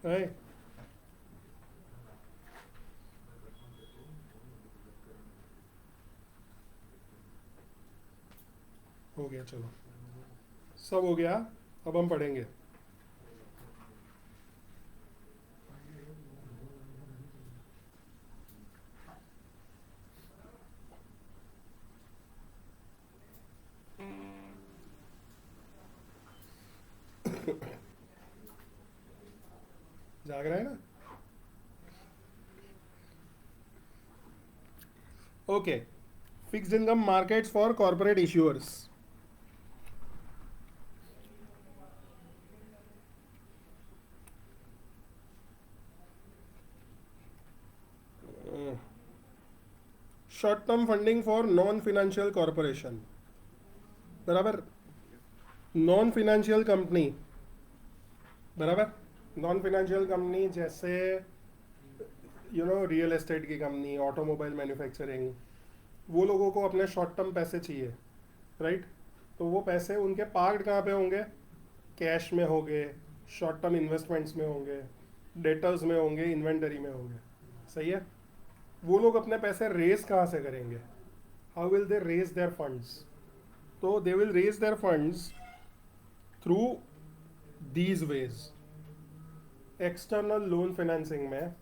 है। हो गया, चलो सब हो गया। अब हम पढ़ेंगे। जाग रहा है ना? Okay, fixed income markets for corporate issuers. Short term funding for non financial corporation, बराबर। नॉन फाइनेंशियल कंपनी, बराबर। नॉन फाइनेंशियल कंपनी जैसे रियल एस्टेट की कंपनी, ऑटोमोबाइल मैन्युफैक्चरिंग, वो लोगों को अपने शॉर्ट टर्म पैसे चाहिए, राइट। तो वो पैसे उनके पार्कड कहाँ पे होंगे? कैश में होंगे, शॉर्ट टर्म इन्वेस्टमेंट्स में होंगे, डेटर्स में होंगे, इन्वेंटरी में होंगे। सही है। वो लोग अपने पैसे रेज कहाँ से करेंगे? How will they raise their funds? तो they will raise their funds through these ways. External loan financing में,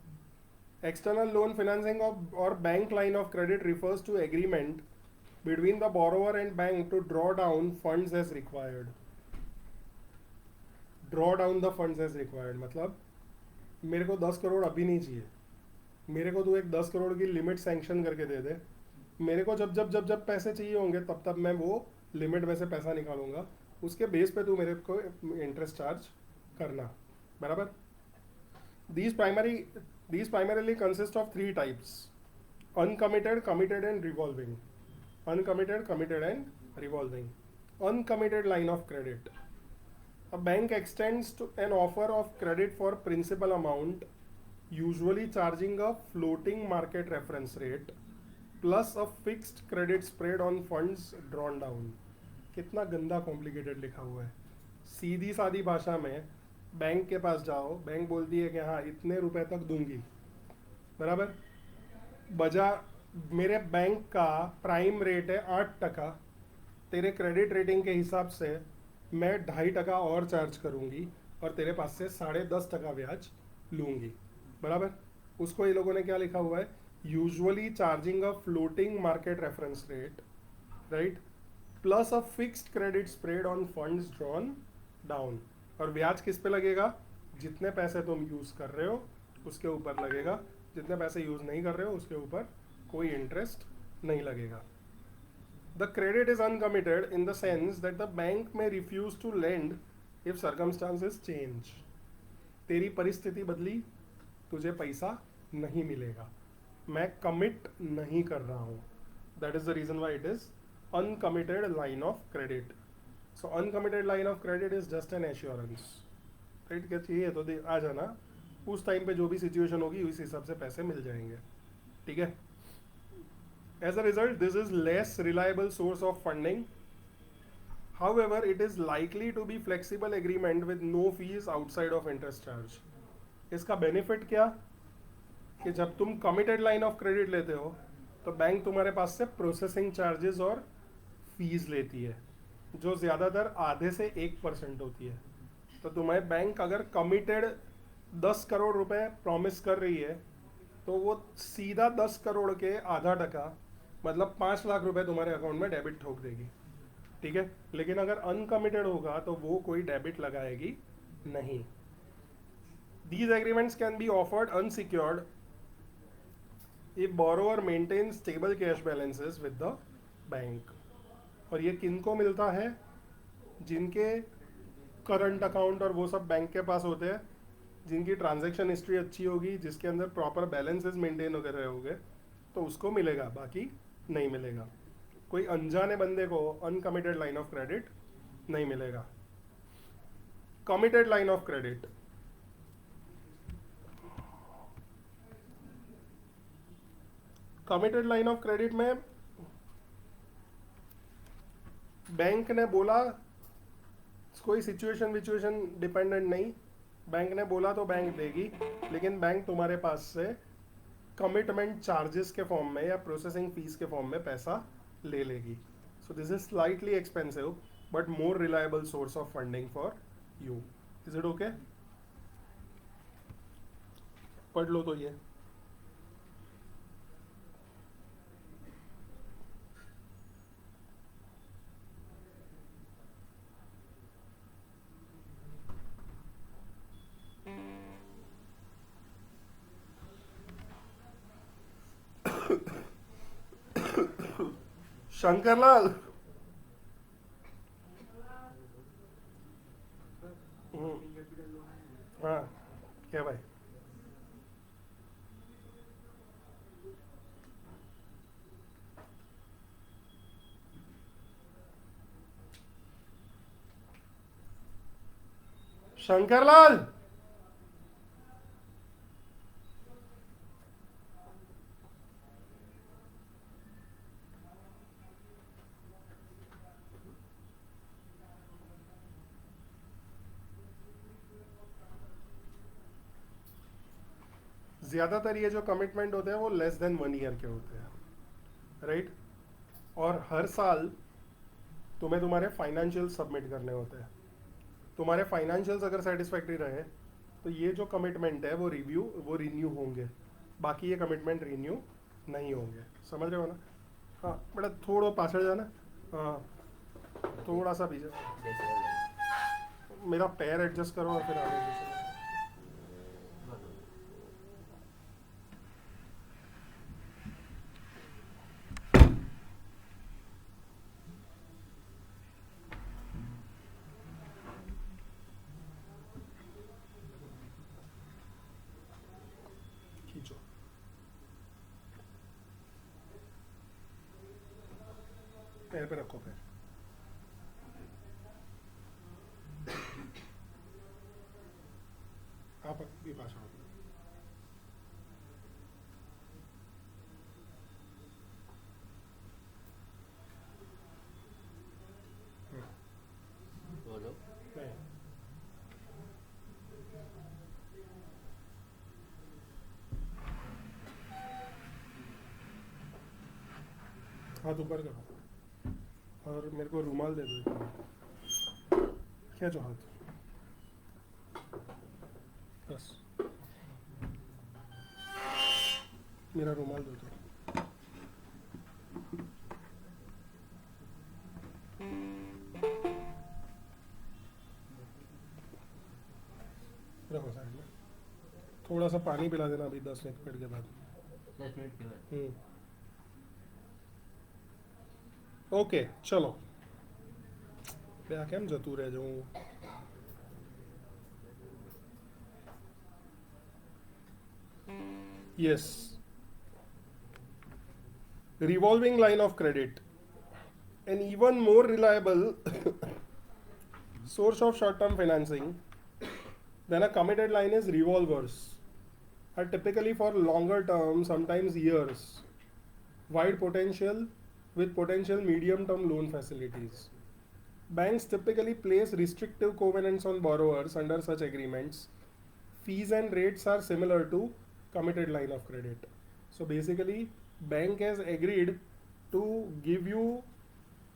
एक्सटर्नल लोन फाइनेंसिंग और bank line of credit refers to agreement between the borrower and bank to draw down funds as required. Draw down the funds as required मतलब मेरे को 10 करोड़ अभी नहीं चाहिए, मेरे को तू एक 10 करोड़ की लिमिट सैंक्शन करके दे दे। मेरे को जब जब जब जब पैसे चाहिए होंगे तब तब मैं वो लिमिट में से पैसा निकालूंगा, उसके बेस पे तू मेरे को इंटरेस्ट चार्ज करना, बराबर। These primary these primarily consist of three types: uncommitted, committed, and revolving. Uncommitted, committed, and revolving. Uncommitted line of credit. A bank extends to an offer of credit for principal amount, usually charging a floating market reference rate plus a fixed credit spread on funds drawn down. कितना गंदा complicated लिखा हुआ है। सीधी सादी भाषा में, bank के पास जाओ, बैंक बोलती है कि हाँ इतने रुपए तक दूंगी, बराबर। बजा मेरे बैंक का प्राइम रेट है 8%, तेरे क्रेडिट रेटिंग के हिसाब से मैं 2.5% और चार्ज करूंगी और तेरे पास से 10.5% ब्याज लूंगी, बराबर। उसको ये लोगों ने क्या लिखा हुआ है? Usually charging a floating market reference rate, right, plus a fixed credit spread on funds drawn down. और ब्याज किस पे लगेगा? जितने पैसे तुम यूज कर रहे हो उसके ऊपर लगेगा, जितने पैसे यूज नहीं कर रहे हो उसके ऊपर कोई इंटरेस्ट नहीं लगेगा। The credit is uncommitted in the sense that the bank may refuse to lend if circumstances change. तेरी परिस्थिति बदली, तुझे पैसा नहीं मिलेगा, मैं कमिट नहीं कर रहा हूँ। That is the reason why it is uncommitted line of credit. So uncommitted line of credit is just an assurance, right. क्या चाहिए तो आ जाना, उस टाइम पे जो भी सिचुएशन होगी उस हिसाब से पैसे मिल जाएंगे, ठीक है। As a result this is less reliable source of funding, however it is likely to be flexible agreement with no fees outside of interest charge. इसका बेनिफिट क्या? कि जब तुम कमिटेड लाइन ऑफ क्रेडिट लेते हो तो बैंक तुम्हारे पास से प्रोसेसिंग चार्जेस और फीस लेती है, जो ज़्यादातर आधे से 1% होती है। तो तुम्हें बैंक अगर कमिटेड 10 करोड़ रुपए प्रॉमिस कर रही है तो वो सीधा 10 करोड़ के आधा टका मतलब 5 लाख रुपए तुम्हारे अकाउंट में डेबिट ठोक देगी, ठीक है। लेकिन अगर अनकमिटेड होगा तो वो कोई डेबिट लगाएगी नहीं। These agreements can be offered unsecured if borrower maintains stable cash balances with the bank. और ये किन को मिलता है? जिनके करंट अकाउंट और वो सब बैंक के पास होते हैं, जिनकी ट्रांजैक्शन हिस्ट्री अच्छी होगी, जिसके अंदर प्रॉपर बैलेंसेस मेंटेन कर रहे होंगे, तो उसको मिलेगा, बाकी नहीं मिलेगा। कोई अनजाने बंदे को अनकमिटेड लाइन ऑफ क्रेडिट नहीं मिलेगा। Committed line of credit, committed line of credit में बैंक ने बोला कोई सिचुएशन विचुएशन डिपेंडेंट नहीं, बैंक ने बोला तो बैंक देगी, लेकिन बैंक तुम्हारे पास से कमिटमेंट चार्जेस के फॉर्म में या प्रोसेसिंग फीस के फॉर्म में पैसा ले लेगी. So this is slightly expensive but more reliable source of funding for you. Is it okay? पढ़ लो तो ये. शंकरलाल. हाँ क्या भाई? शंकरलाल. ज़्यादातर ये जो कमिटमेंट होते हैं वो लेस देन 1 ईयर के होते हैं, राइट? और हर साल तुम्हें तुम्हारे फाइनेंशियल सबमिट करने होते हैं. तुम्हारे फाइनेंशियल्स अगर सेटिस्फैक्ट्री रहे तो ये जो कमिटमेंट है वो रिन्यू होंगे. बाकी ये कमिटमेंट रिन्यू नहीं होंगे. समझ रहे हो ना? हाँ बेटा, थोड़ा पाछड़ जाना. हाँ थोड़ा सा पीछे. मेरा पैर एडजस्ट करो और फिर आगे पीछे. खींचो. पैर पे रखो पैर. आप भी पास आओ. बोलो. नहीं. हाथ ऊपर करो और मेरे को रुमाल दे दो एक मिनट. खींचो हाथ. बस मेरा रुमाल दो तो. रखो साइड में. थोड़ा सा पानी पिला देना अभी 10 मिनट के बाद. 10 मिनट के बाद. ओके चलो. કેમ જતું રહે હું. Yes. Revolving line of credit. An even more reliable source of short-term financing than a committed line is revolvers. Are typically for longer term, sometimes years. Wide potential with potential medium-term loan facilities. Banks typically place restrictive covenants on borrowers under such agreements. Fees and rates are similar to committed line of credit. So basically, bank has agreed to give you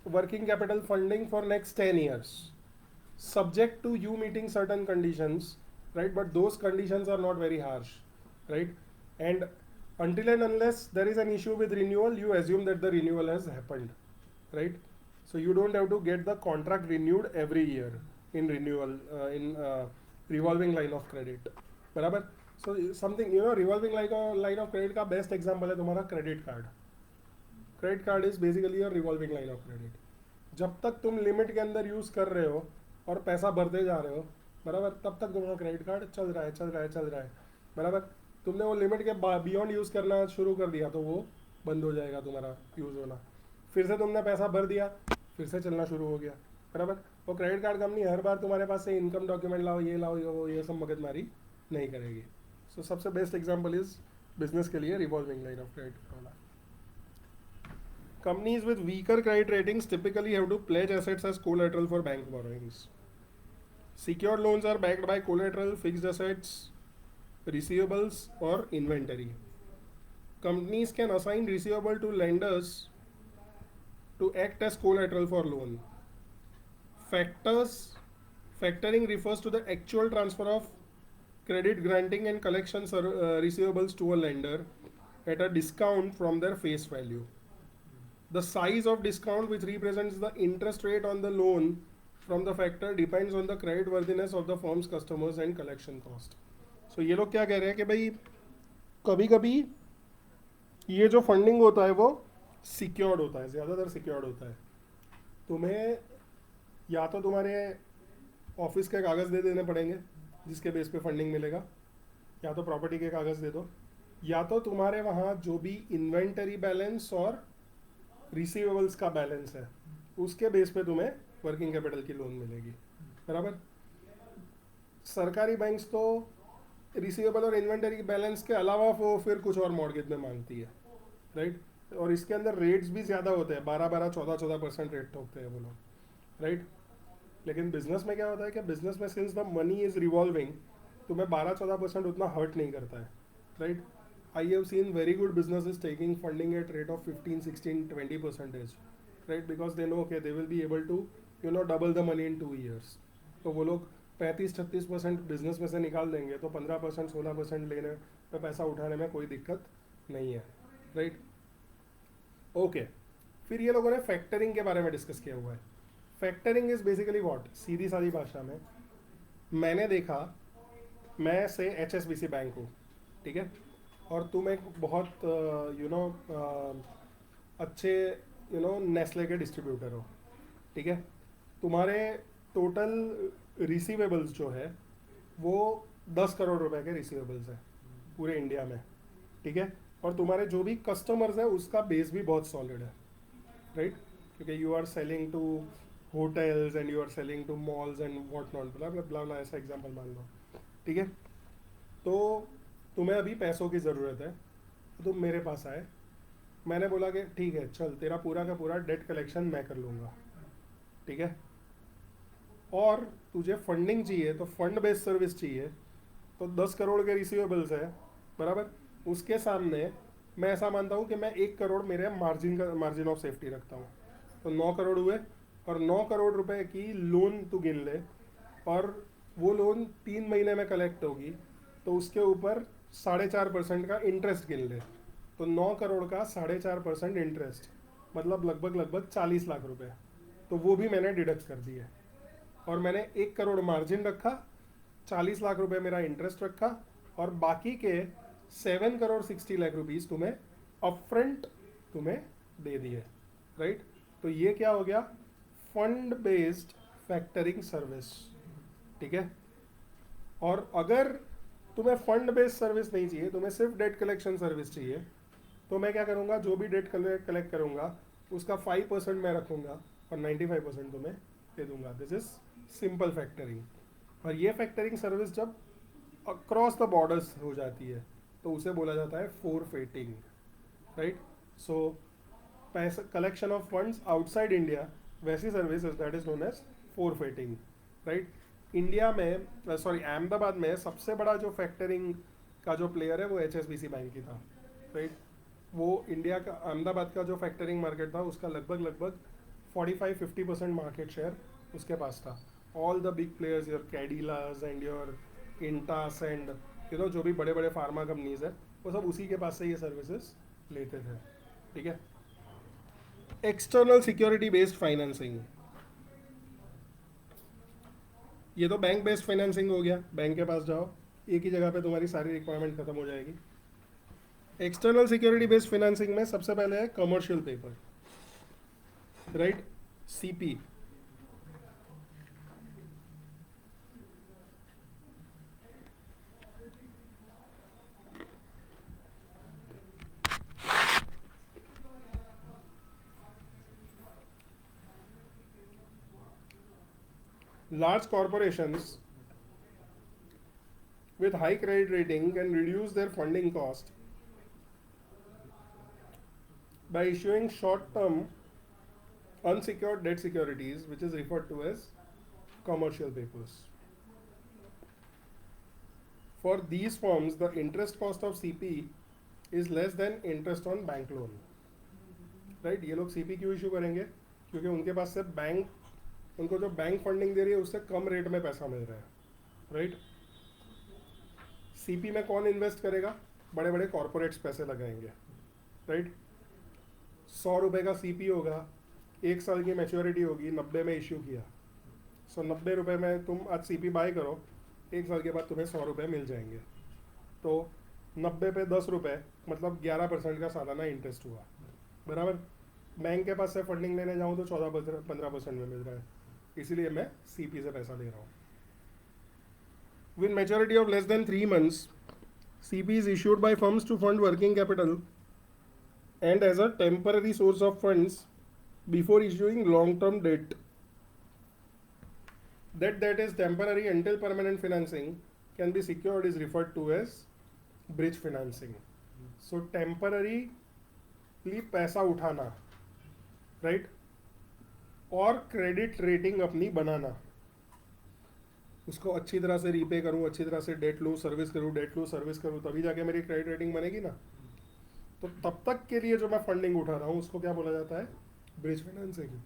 working capital funding for next 10 years, subject to you meeting certain conditions, right? But those conditions are not very harsh, right? And until and unless there is an issue with renewal, you assume that the renewal has happened, right? So you don't have to get the contract renewed every year in renewal in revolving line of credit. बराबर? So something, you know, revolving line of credit का best example है तुम्हारा credit card. Credit card is basically a revolving line of credit. जब तक तुम limit के अंदर use कर रहे हो और पैसा भरते जा रहे हो, बराबर, तब तक तुम्हारा क्रेडिट कार्ड चल रहा है. बराबर. तुमने वो लिमिट के बियॉन्ड यूज करना शुरू कर दिया तो वो बंद हो जाएगा तुम्हारा यूज होना. फिर से तुमने पैसा भर दिया, फिर से चलना शुरू हो गया. बराबर. वो क्रेडिट कार्ड कंपनी हर बार तुम्हारे पास से इनकम डॉक्यूमेंट लाओ ये सब मगजमारी नहीं करेगी. सो सबसे बेस्ट एग्जांपल इज बिजनेस के लिए रिवॉल्विंग लाइन ऑफ क्रेडिट वाला. Companies with weaker credit ratings typically have to pledge assets as collateral for bank borrowings. Secured loans are backed by collateral, fixed assets, receivables, or inventory. Companies can assign receivable to lenders to act as collateral for loan. Factors Factoring refers to the actual transfer of credit granting and collection receivables to a lender at a discount from their face value. The size of discount, which represents the interest rate on the loan from the factor, depends on the credit worthiness of the firm's customers and collection cost. So ये लोग क्या कह रहे हैं कि भाई कभी कभी ये जो फंडिंग होता है वो सिक्योर्ड होता है, ज़्यादातर सिक्योर्ड होता है. तुम्हें या तो तुम्हारे ऑफिस के कागज़ दे देने पड़ेंगे जिसके बेस पे फंडिंग मिलेगा, या तो प्रॉपर्टी के कागज़ दे दो, या तो तुम्हारे वहाँ जो भी इन्वेंटरी बैलेंस और रिसीवेबल्स का बैलेंस है उसके बेस पे तुम्हें वर्किंग कैपिटल की लोन मिलेगी. बराबर. सरकारी बैंक्स तो रिसीवेबल और इन्वेंटरी बैलेंस के अलावा वो फिर कुछ और मॉर्गेज में मांगती है, राइट. और इसके अंदर रेट्स भी ज़्यादा होते हैं, 12-14% रेट ठोकते हैं वो लोग, राइट. लेकिन बिजनेस में क्या होता है कि बिजनेस में since the money is revolving तुम्हें 12-14% उतना हर्ट नहीं करता है, right. I have seen very good businesses taking funding at rate of 15-16-20%, right, because they know के they will be able to double the money in 2 years. तो वो लोग 35-36% business में से निकाल देंगे तो 15%-16% लेने में, पैसा उठाने में कोई दिक्कत नहीं है, राइट. ओके, फिर ये लोगों ने फैक्टरिंग के बारे में डिस्कस किया हुआ है. फैक्टरिंग इज बेसिकली व्हाट, सीधी सादी भाषा में मैंने देखा, मैं से HSBC बैंक हूँ, ठीक है, और तुम एक बहुत अच्छे नेस्ले के डिस्ट्रीब्यूटर हो, ठीक है. तुम्हारे टोटल रिसीवेबल्स जो है वो 10 करोड़ रुपए के रिसीवेबल्स है पूरे इंडिया में, ठीक है. और तुम्हारे जो भी कस्टमर्स है उसका बेस भी बहुत सॉलिड है, राइट, क्योंकि you are selling to hotels and you are selling to malls and what not, blah blah blah, ऐसा एग्जांपल मान लो, ठीक है. तो तुम्हें अभी पैसों की ज़रूरत है तो तुम मेरे पास आए, मैंने बोला कि ठीक है चल तेरा पूरा का पूरा डेट कलेक्शन मैं कर लूँगा, ठीक है. और तुझे फंडिंग चाहिए तो फंड बेस्ड सर्विस चाहिए, तो 10 करोड़ के रिसीवेबल्स है, बराबर. उसके सामने मैं ऐसा मानता हूँ कि मैं 1 करोड़ मेरे मार्जिन ऑफ सेफ्टी रखता हूँ, तो 9 करोड़ हुए. और 9 करोड़ रुपए की लोन तू गिन ले, और वो लोन 3 महीने में कलेक्ट होगी तो उसके ऊपर 4.5% का इंटरेस्ट गिन ले, तो 9 करोड़ का 4.5% इंटरेस्ट मतलब लगभग 40 लाख रुपए, तो वो भी मैंने डिडक्ट कर दिए. और मैंने 1 करोड़ मार्जिन रखा, 40 लाख रुपए मेरा इंटरेस्ट रखा, और बाकी के 7 करोड़ 60 लाख रुपीज़ तुम्हें अपफ्रंट तुम्हें दे दिए, राइट. तो ये क्या हो गया, फंड बेस्ड फैक्टरिंग सर्विस, ठीक है. और अगर तुम्हें फंड बेस्ड सर्विस नहीं चाहिए, तुम्हें सिर्फ डेट कलेक्शन सर्विस चाहिए, तो मैं क्या करूँगा, जो भी डेट कलेक्ट करूँगा उसका 5% मैं रखूँगा और 95% तुम्हें दे दूँगा. This is simple factoring. और ये फैक्टरिंग सर्विस जब अक्रॉस द बॉर्डर्स हो जाती है तो उसे बोला जाता है फोरफेटिंग, राइट. सो पैसा collection of funds outside India, वैसी service that is known as forfaiting, right. India में अहमदाबाद में सबसे बड़ा जो फैक्टरिंग का जो प्लेयर है वो HSBC बैंक ही था, राइट. वो इंडिया का अहमदाबाद का जो फैक्टरिंग मार्केट था उसका लगभग 45-50% मार्केट शेयर उसके पास था. All the big players, your Cadilas and your Intas एंड जो भी बड़े बड़े फार्मा कंपनीज है वो सब उसी के पास से ये सर्विसेज लेते थे, ठीक है. एक्सटर्नल सिक्योरिटी बेस्ड फाइनेंसिंग, ये तो बैंक बेस्ड फाइनेंसिंग हो गया, बैंक के पास जाओ एक ही जगह पे तुम्हारी सारी रिक्वायरमेंट खत्म हो जाएगी. एक्सटर्नल सिक्योरिटी बेस्ड फाइनेंसिंग में सबसे पहले है commercial paper, right, CP. Large corporations with high credit rating can reduce their funding cost by issuing short-term unsecured debt securities, which is referred to as commercial papers. For these firms, the interest cost of CP is less than interest on bank loan. Right ये लोग CP क्यों issue करेंगे? क्योंकि उनके पास से bank, उनको जो bank funding दे रही है उससे कम रेट में पैसा मिल रहा है. राइट CP में कौन इन्वेस्ट करेगा? बड़े बड़े कॉरपोरेट्स पैसे लगाएंगे. राइट 100 रुपये का CP होगा, 1 साल की मैच्योरिटी होगी, 90 में इशू किया. सो 90 रुपये में तुम आज CP बाय करो, 1 साल के बाद तुम्हें 100 रुपये मिल जाएंगे. तो 90 पे 10 रुपये मतलब 11% का सालाना इंटरेस्ट हुआ. बराबर. बैंक के पास से फंडिंग लेने जाऊँ तो 14-15% में मिल रहा है, इसीलिए मैं CP से पैसा ले रहा हूँ. With maturity of less than 3 months, CP is issued by firms to fund working capital and as a temporary source of funds before issuing long-term debt. That debt is temporary until permanent financing can be secured is referred to as bridge financing. So temporarily पैसा उठाना, right, और credit rating अपनी बनाना, उसको अच्छी तरह से repay करूँ, अच्छी तरह से डेट लूँ, सर्विस करूँ, डेट लूँ, सर्विस करूँ, तभी जाके मेरी क्रेडिट रेटिंग बनेगी ना. तो तब तक के लिए जो मैं फंडिंग उठा रहा हूँ उसको क्या बोला जाता है? Bridge financing.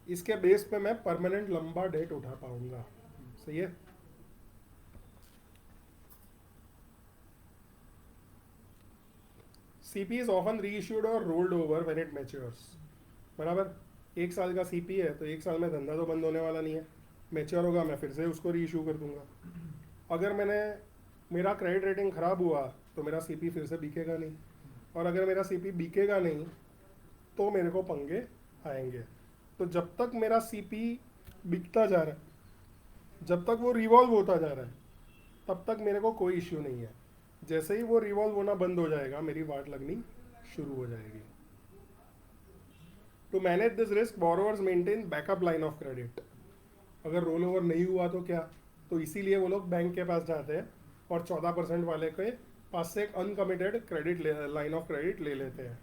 इसके बेस पे मैं परमानेंट लंबा डेट उठा पाऊंगा. सही है. CP is often reissued or rolled over when it matures. बराबर. 1 साल का CP है तो 1 साल में धंधा तो बंद होने वाला नहीं है. मैच्योर होगा मैं फिर से उसको रीइशू कर दूंगा. अगर मेरा क्रेडिट रेटिंग ख़राब हुआ तो मेरा CP फिर से बिकेगा नहीं, और अगर मेरा CP बिकेगा नहीं तो मेरे को पंगे आएंगे. तो जब तक मेरा CP बिकता जा रहा है, जब तक वो रिवॉल्व होता जा रहा है, तब तक मेरे को कोई इश्यू नहीं है. जैसे ही वो रिवॉल्व होना बंद हो जाएगा मेरी वाट लगनी शुरू हो जाएगी. To manage this risk borrowers maintain backup line of credit. अगर रोल ओवर नहीं हुआ तो क्या? तो इसीलिए वो लोग बैंक के पास जाते हैं और 14% वाले के पास से एक uncommitted credit line of credit ले लेते हैं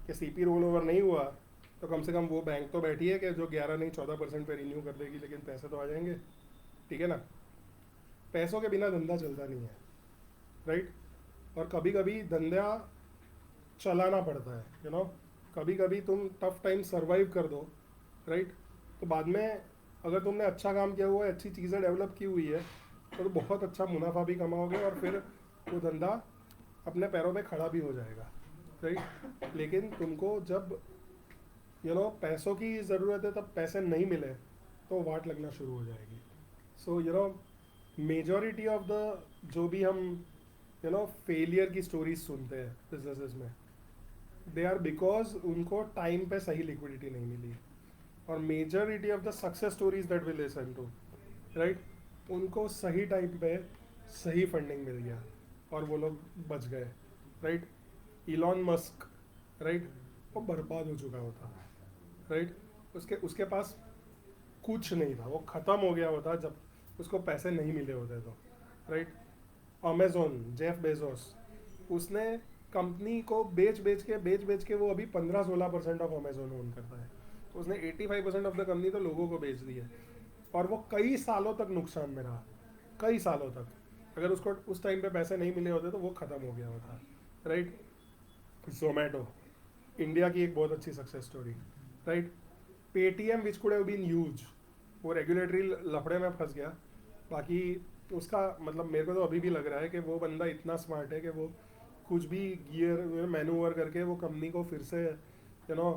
कि CP रोल ओवर नहीं हुआ तो कम से कम वो बैंक तो बैठी है कि जो 11 नहीं 14% पे रिन्यू कर देगी, लेकिन पैसे तो आ जाएंगे. ठीक है ना. पैसों के बिना धंधा चलता नहीं है. राइट. और कभी कभी धंधा चलाना पड़ता है, यू नो. कभी कभी तुम टफ टाइम सर्वाइव कर दो, राइट, तो बाद में अगर तुमने अच्छा काम किया हुआ है, अच्छी चीज़ें डेवलप की हुई है, तो बहुत अच्छा मुनाफा भी कमाओगे और फिर वो धंधा अपने पैरों पे खड़ा भी हो जाएगा. राइट. लेकिन तुमको जब यू नो पैसों की ज़रूरत है तब पैसे नहीं मिले तो वाट लगना शुरू हो जाएगी. So you know majority of the जो भी हम यू नो फेलियर की स्टोरीज सुनते हैं बिजनेसेस में, दे आर बिकॉज उनको टाइम पे सही लिक्विडिटी नहीं मिली. और majority of the success stories that we listen to, right, उनको सही टाइम पे सही फंडिंग मिल गया और वो लोग बच गए. राइट. इलॉन मस्क, राइट, वो बर्बाद हो चुका होता. राइट. उसके पास कुछ नहीं था, वो ख़त्म हो गया होता जब उसको पैसे नहीं मिले होते तो. राइट. अमेजोन, जेफ बेजोस, उसने कंपनी को बेच बेच के वो अभी 15-16% ऑफ अमेजोन ओन करता है. उसने 85% ऑफ द कंपनी तो लोगों को बेच दी है और वो कई सालों तक नुकसान में रहा, कई सालों तक. अगर उसको उस टाइम पे पैसे नहीं मिले होते तो वो ख़त्म हो गया होता. राइट. जोमेटो, इंडिया की एक बहुत अच्छी success story. Right. Paytm which could have been huge, वो रेगुलेटरी लफड़े में फंस गया. बाकी उसका मतलब मेरे को तो अभी भी लग रहा है कि वो बंदा इतना स्मार्ट है कि वो कुछ भी गियर मैनूवर करके वो कंपनी को फिर से यू नो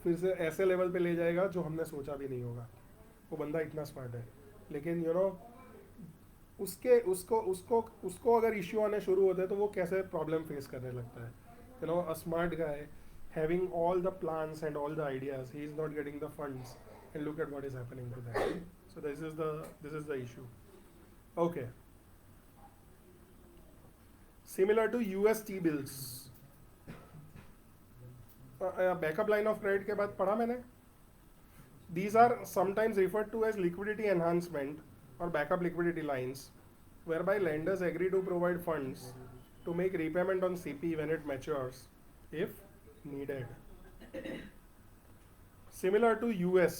फिर से ऐसे लेवल पे ले जाएगा जो हमने सोचा भी नहीं होगा. वो बंदा इतना स्मार्ट है. लेकिन यू नो उसको अगर इश्यू आने शुरू होते हैं तो वो कैसे प्रॉब्लम फेस करने लगता है. You know a smart guy having all the plans and all the ideas, he is not getting the funds, and look at what is happening to them. So this is the issue. Okay. Similar to US T-bills. Backup line of credit के बाद पढ़ा मैंने. These are sometimes referred to as liquidity enhancement or backup liquidity lines, whereby lenders agree to provide funds to make repayment on CP when it matures, if needed. Similar to US,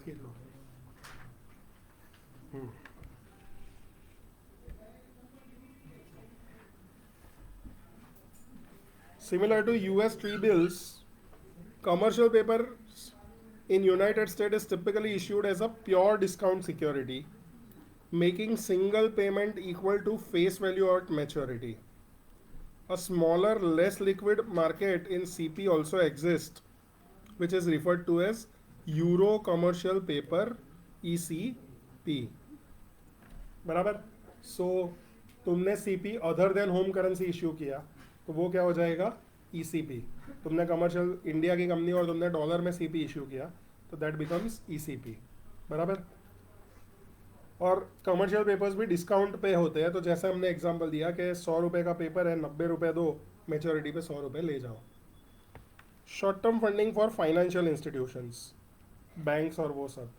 खींच लो। Similar to US T-bills, commercial paper in United States is typically issued as a pure discount security, making single payment equal to face value at maturity. A smaller, less liquid market in CP also exists, which is referred to as Euro Commercial Paper ECP. बराबर? सो तुमने CP other than home currency issue किया तो वो क्या हो जाएगा? ECP. तुमने commercial India की कंपनी और तुमने डॉलर में सीपी इश्यू किया तो दैट बिकम्स ईसीपी. बराबर? और कमर्शियल पेपर्स भी डिस्काउंट पे होते हैं. तो जैसे हमने एग्जांपल दिया कि 100 रुपये का पेपर है, 90 रुपये दो, मेच्योरिटी पे 100 रुपये ले जाओ. Short term funding for financial institutions, banks और वो सब.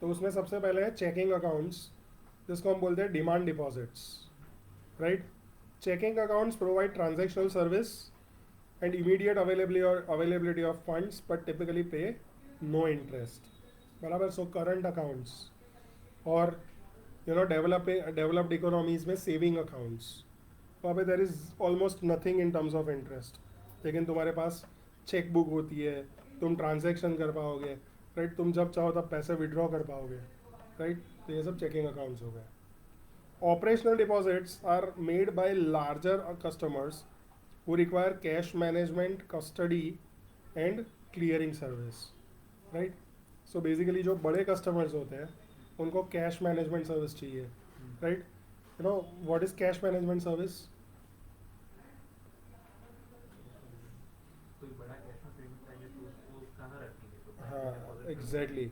तो उसमें सबसे पहले है चेकिंग अकाउंट्स, जिसको हम बोलते हैं demand deposits. Right? Checking accounts provide transactional service and immediate availability of funds but typically पे नो इंटरेस्ट. बराबर? सो करंट अकाउंट्स और डेवलप्ड इकोनॉमीज में सेविंग अकाउंट्स, वहाँ पे there is almost nothing in terms of interest. लेकिन तुम्हारे पास cheque book होती है, तुम ट्रांजैक्शन कर पाओगे. राइट? तुम जब चाहो तब पैसे विड्रॉ कर पाओगे. राइट? तो ये सब चेकिंग अकाउंट्स हो गए. Operational deposits are made by larger customers who require cash management, custody and clearing service. Right? So basically जो बड़े कस्टमर्स होते हैं उनको कैश मैनेजमेंट सर्विस चाहिए. Right? You know what is cash management service? कोई बड़ा कैश में payment चाहिए तो उसको कहाँ रखेंगे? तो हाँ, एग्जैक्टली.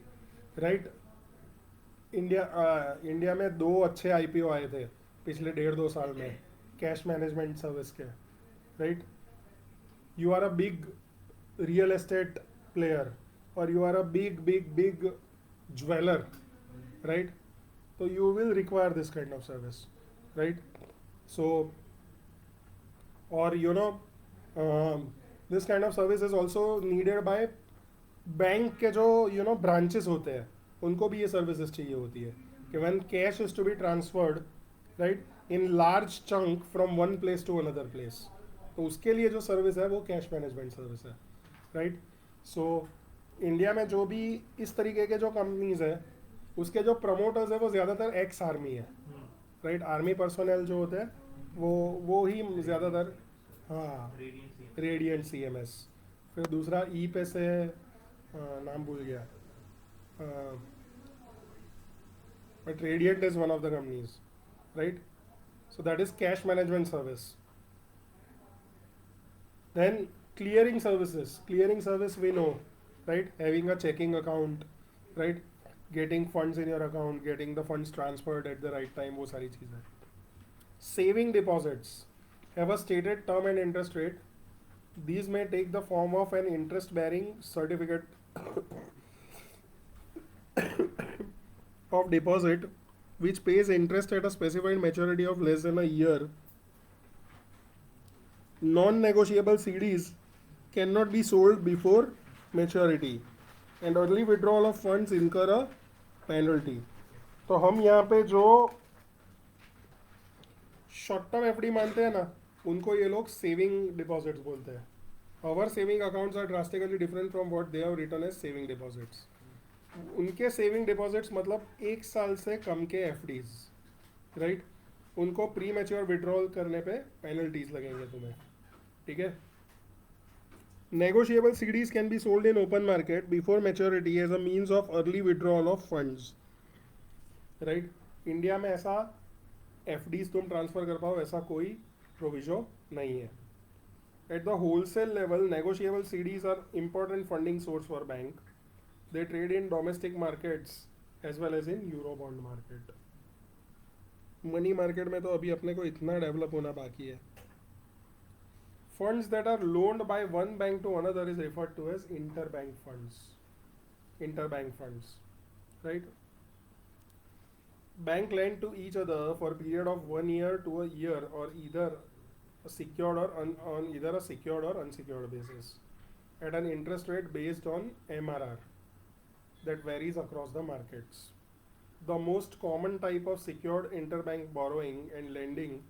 राइट? इंडिया में 2 अच्छे आईपीओ आए थे पिछले 1.5-2 साल में कैश मैनेजमेंट सर्विस के. Right? You are a big real estate player और you are a big jeweller. Right? तो you will require this kind of service. Right? So, or this kind of service is also needed by bank के जो branches होते हैं, उनको भी ये services चाहिए होती है कि when cash is to be transferred, right, in large chunk from one place to another place, तो उसके लिए जो सर्विस है वो कैश मैनेजमेंट सर्विस है. राइट? सो इंडिया में जो भी इस तरीके के जो कंपनीज है उसके जो प्रमोटर्स है वो ज़्यादातर एक्स आर्मी है. राइट? आर्मी पर्सोनल जो होते हैं वो ही ज़्यादातर. हाँ, रेडियंट CMS. फिर दूसरा ई पे से नाम भूल गया, but radiant is one of the companies. Right? So that is cash management service. Then clearing services. Clearing service we know, right? Having a checking account, right? Getting funds in your account, getting the funds transferred at the right time, वो सारी चीज़ें. Saving deposits have a stated term and interest rate. These may take the form of an interest-bearing certificate of deposit, which pays interest at a specified maturity of less than a year. Non-negotiable CDs cannot be sold before maturity, and early withdrawal of funds incur a penalty. तो हम यहाँ पे जो short term FD मानते हैं ना, उनको ये लोग सेविंग डिपॉजिट्स बोलते हैं. Our saving accounts are drastically different from what they have written as saving deposits. उनके सेविंग डिपॉजिट्स मतलब 1 साल से कम के FDs. राइट? उनको प्री मैच्योर विड्रॉल करने पे पेनल्टीज लगेंगे तुम्हें. ठीक है? Negotiable CDs can be sold in open market before maturity as a means of early withdrawal of funds. Right? India में ऐसा FDs तुम ट्रांसफर कर पाओ ऐसा कोई प्रोविजो नहीं है. At the wholesale level, negotiable CDs are important funding source for bank. They trade in domestic markets as well as in Eurobond market. Money market में तो अभी अपने को इतना डेवलप होना बाकी है. Funds that are loaned by one bank to another is referred to as interbank funds. Interbank funds, right? Bank lend to each other for a period of 1 year to a year or either secured or on either a secured or unsecured basis at an interest rate based on MRR. that varies across the markets. The most common type of secured interbank borrowing and lending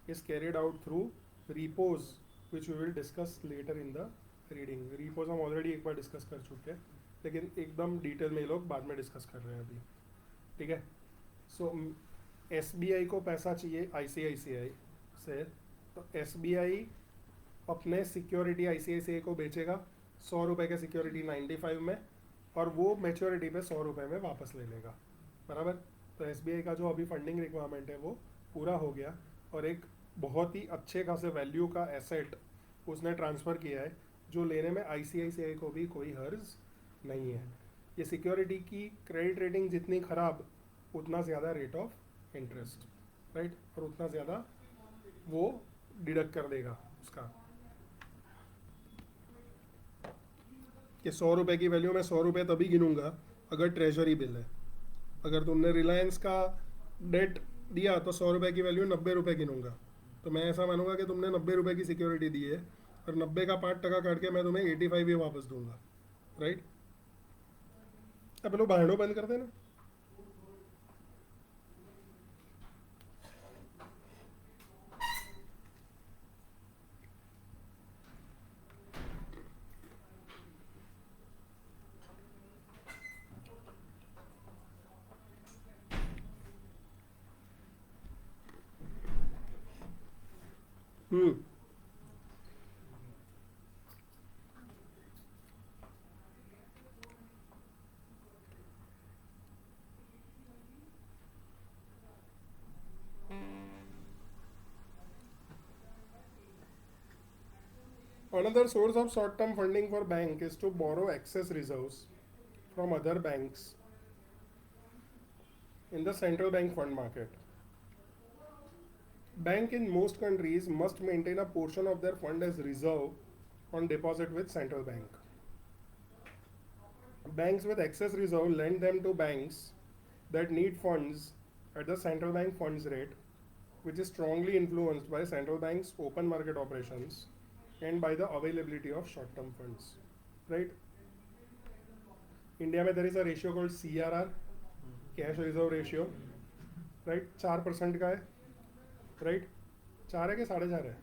is carried out through repos, which we will discuss later in the reading. Repos हम already एक बार discuss कर चुके हैं, लेकिन एकदम detail में ये लोग बाद में डिस्कस कर रहे हैं अभी. ठीक है. सो SBI को पैसा चाहिए ICICI से, तो SBI अपने सिक्योरिटी ICICI को बेचेगा 100 रुपये के सिक्योरिटी 95 में, और वो मेच्योरिटी पे 100 रुपये में वापस ले लेगा. बराबर. तो SBI का जो अभी फंडिंग रिक्वायरमेंट है वो पूरा हो गया, और एक बहुत ही अच्छे खासे वैल्यू का एसेट उसने ट्रांसफ़र किया है, जो लेने में ICICI को भी कोई हर्ज नहीं है. ये सिक्योरिटी की क्रेडिट रेटिंग जितनी ख़राब, उतना ज़्यादा रेट ऑफ इंटरेस्ट, राइट, और उतना ज़्यादा वो डिडक्ट कर देगा उसका. कि 100 रुपये की वैल्यू में 100 रुपये तभी गिनूंगा अगर ट्रेजरी बिल है. अगर तुमने रिलायंस का डेट दिया तो 100 रुपये की वैल्यू 90 रुपये गिनूंगा. तो मैं ऐसा मानूंगा कि तुमने 90 रुपये की सिक्योरिटी दी है, और 90 का 5% काट के मैं तुम्हें 85 ही वापस दूंगा, राइट. अब लोग भाड़ो बंद कर देना. Another source of short-term funding for bank is to borrow excess reserves from other banks in the central bank fund market. Bank in most countries must maintain a portion of their fund as reserve on deposit with central bank. Banks with excess reserve lend them to banks that need funds at the central bank funds rate, which is strongly influenced by central bank's open market operations and by the availability of short-term funds, right? India में there is a ratio called CRR, cash reserve ratio, right? 4% का है, right? 4 है कि 4.5 है?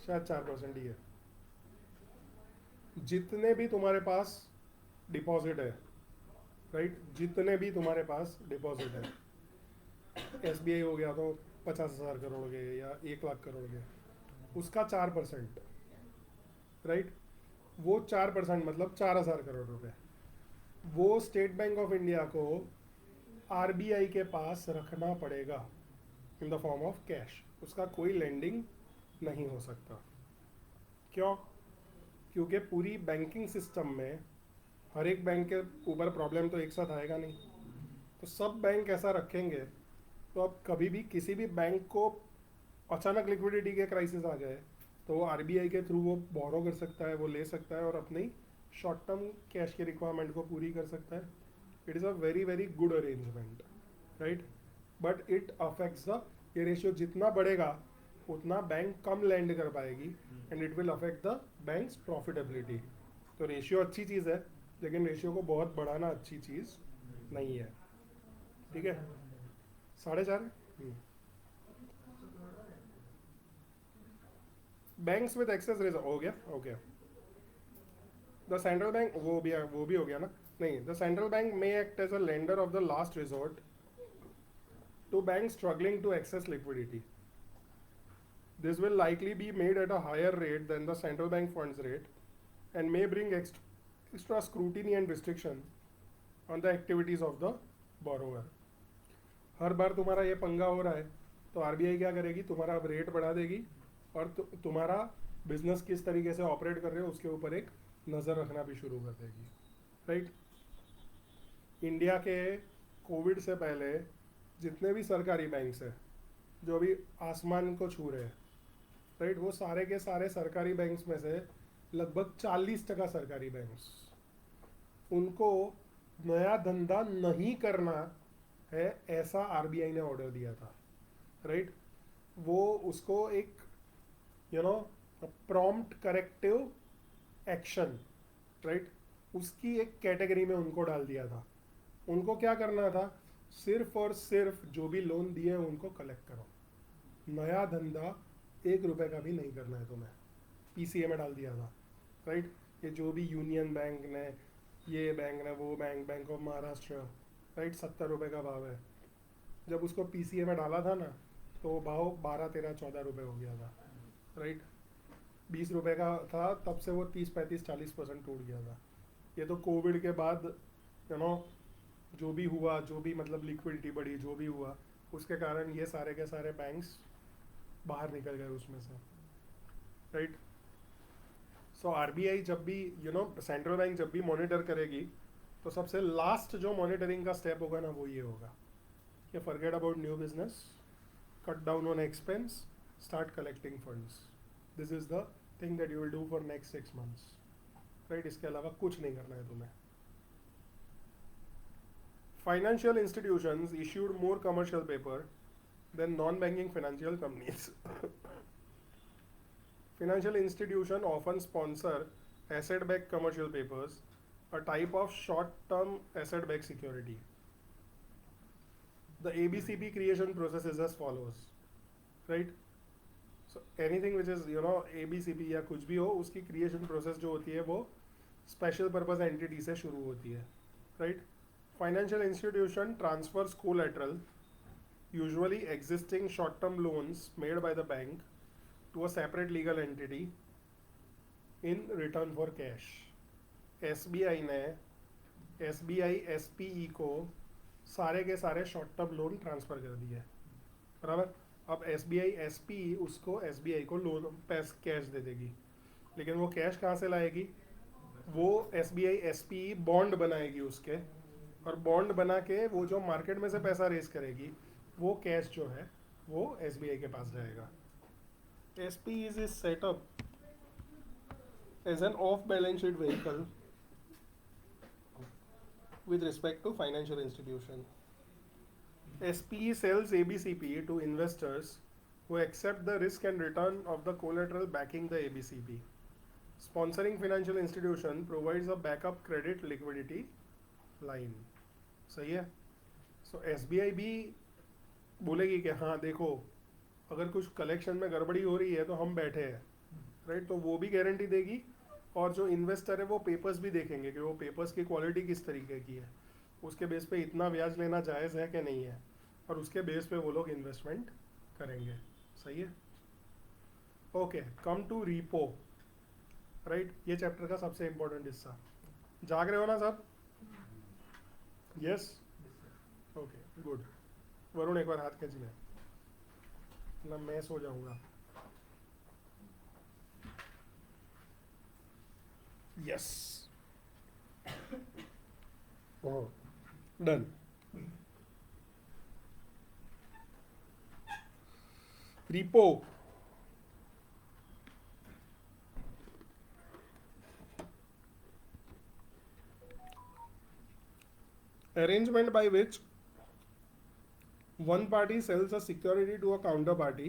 शायद 4% ही है. जितने भी तुम्हारे पास डिपॉजिट है, राइट, जितने भी तुम्हारे पास डिपॉजिट है, SBI हो गया तो 50,000 करोड़ के या 1 लाख करोड़ के, उसका 4%, राइट, वो 4% मतलब 4,000 करोड़ रुपए, वो स्टेट बैंक ऑफ इंडिया को RBI के पास रखना पड़ेगा in the form of cash. उसका कोई लेंडिंग नहीं हो सकता. क्यों? क्योंकि पूरी बैंकिंग सिस्टम में हर एक बैंक के ऊपर प्रॉब्लम तो एक साथ आएगा नहीं. तो सब बैंक ऐसा रखेंगे, तो अब कभी भी किसी भी बैंक को अचानक लिक्विडिटी के क्राइसिस आ जाए तो वो RBI के थ्रू वो बोरो कर सकता है, वो ले सकता है और अपनी शॉर्ट टर्म कैश की रिक्वायरमेंट को पूरी कर सकता है. It is a very very good arrangement, right, but it affects the, ये रेशियो जितना बढ़ेगा उतना बैंक कम लैंड कर पाएगी and it will affect the banks profitability. तो रेशियो अच्छी चीज़ है, लेकिन रेशियो को बहुत बढ़ाना अच्छी चीज़ नहीं है. ठीक है, 4.5. बैंक्स विद एक्सेस रिजर्व हो गया. ओके, द सेंट्रल बैंक वो भी हो गया ना. नहीं, the central bank may act as a lender of the last resort to bank struggling to access liquidity. This will likely be made at a higher rate than the central bank funds rate and may bring extra scrutiny and restriction on the activities of the borrower. हर बार तुम्हारा ये पंगा हो रहा है तो RBI क्या करेगी, तुम्हारा अब रेट बढ़ा देगी और तुम्हारा बिजनेस किस तरीके से ऑपरेट कर रहे हो उसके ऊपर एक नज़र रखना भी शुरू कर देगी, राइट. इंडिया के कोविड से पहले जितने भी सरकारी बैंक्स हैं जो अभी आसमान को छू रहे हैं, राइट, वो सारे के सारे सरकारी बैंक्स में से लगभग 40% सरकारी बैंक्स, उनको नया धंधा नहीं करना है ऐसा RBI ने ऑर्डर दिया था, राइट. वो उसको एक प्रॉम्प्ट करेक्टिव एक्शन, राइट, उसकी एक कैटेगरी में उनको डाल दिया था। उनको क्या करना था, सिर्फ और सिर्फ जो भी लोन दिए उनको कलेक्ट करो, नया धंधा 1 रुपए का भी नहीं करना है तुम्हें। पीसीए में डाल दिया था, राइट। ये जो भी यूनियन बैंक ने, ये बैंक ने, वो bank, bank of Maharashtra, right, 70 रुपए का भाव है। जब उसको पीसीए में डाला था ना, तो वो भाव 12, 13, 14 रुपए हो गया था, राइट। 20 रुपए का था, तब से वो 30, 35, 40% टूट गया था। ये तो कोविड के बाद यू नो जो भी हुआ, जो भी मतलब लिक्विडिटी बढ़ी, जो भी हुआ, उसके कारण ये सारे के सारे बैंक्स बाहर निकल गए उसमें से, राइट। सो आरबीआई जब भी सेंट्रल बैंक जब भी मॉनिटर करेगी, तो सबसे लास्ट जो मॉनिटरिंग का स्टेप होगा ना, वो ये होगा कि forget about new business, cut down on expense, start collecting funds. This is the thing that you will do for next 6 months, right. इसके अलावा कुछ नहीं करना है तुम्हें। Financial institutions issued more commercial paper than non-banking financial companies. Financial institutions often sponsor asset-backed commercial papers, a type of short-term asset-backed security. The ABCP creation process is as follows, right? So anything which is ABCP या कुछ भी हो, उसकी creation process जो होती है वो special purpose entity से शुरू होती है, right? Financial institution transfers collateral, usually existing short-term loans made by the bank, to a separate legal entity in return for cash. SBI ने SBI SPE को सारे के सारे शॉर्ट टर्म लोन ट्रांसफ़र कर दिए, बराबर। अब SBI SPE उसको SBI को लोन कैश दे देगी, लेकिन वो कैश कहाँ से लाएगी? वो SBI SPE बॉन्ड बनाएगी उसके, और बॉन्ड बना के वो जो मार्केट में से पैसा रेस करेगी, वो कैश जो है वो SBI के पास जाएगा। SPE is set up as an off balance sheet vehicle with respect to financial institution. SPE sells ABCP to investors who accept the risk and return of the collateral backing the ABCP. Sponsoring financial institution provides a backup credit liquidity line. सही है। सो SBI भी बोलेगी कि हाँ देखो, अगर कुछ collection में गड़बड़ी हो रही है तो हम बैठे हैं, राइट। तो वो भी गारंटी देगी, और जो इन्वेस्टर है वो पेपर्स भी देखेंगे कि वो पेपर्स की क्वालिटी किस तरीके की है, उसके बेस पे इतना ब्याज लेना जायज़ है कि नहीं है, और उसके बेस पे वो लोग इन्वेस्टमेंट करेंगे। सही है। Okay, come to repo, right. ये चैप्टर का सबसे इम्पोर्टेंट हिस्सा। जाग रहे हो ना सब? Yes, okay, good. वरुण एक बार हाथ खींच ले, ना मैं सो जाऊंगा। Yes, done. Repo, arrangement by which one party sells a security to a counterparty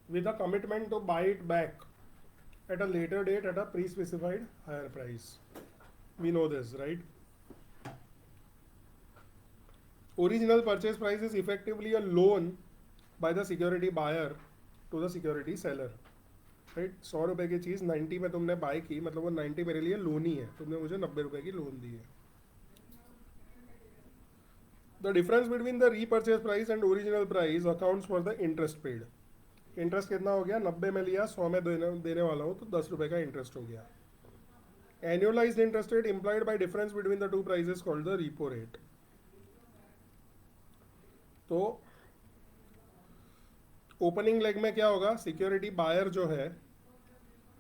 with a commitment to buy it back at a later date at a pre-specified higher price. We know this, right? Original purchase price is effectively a loan by the security buyer to the security seller. Right. 100 रुपए की चीज़ 90 में तुमने bye की, मतलब वो 90 मेरे लिए loan ही है, तुमने मुझे 90 रुपए की लोन दी है। The difference between the repurchase price and original price accounts for the interest paid. Interest कितना हो गया? 90 में लिया, 100 में देने वाला हूँ, तो 10 रुपए का इंटरेस्ट हो गया। Annualised interest rate implied by difference between the two prices called the repo rate. तो ओपनिंग लेग में क्या होगा? सिक्योरिटी बायर जो है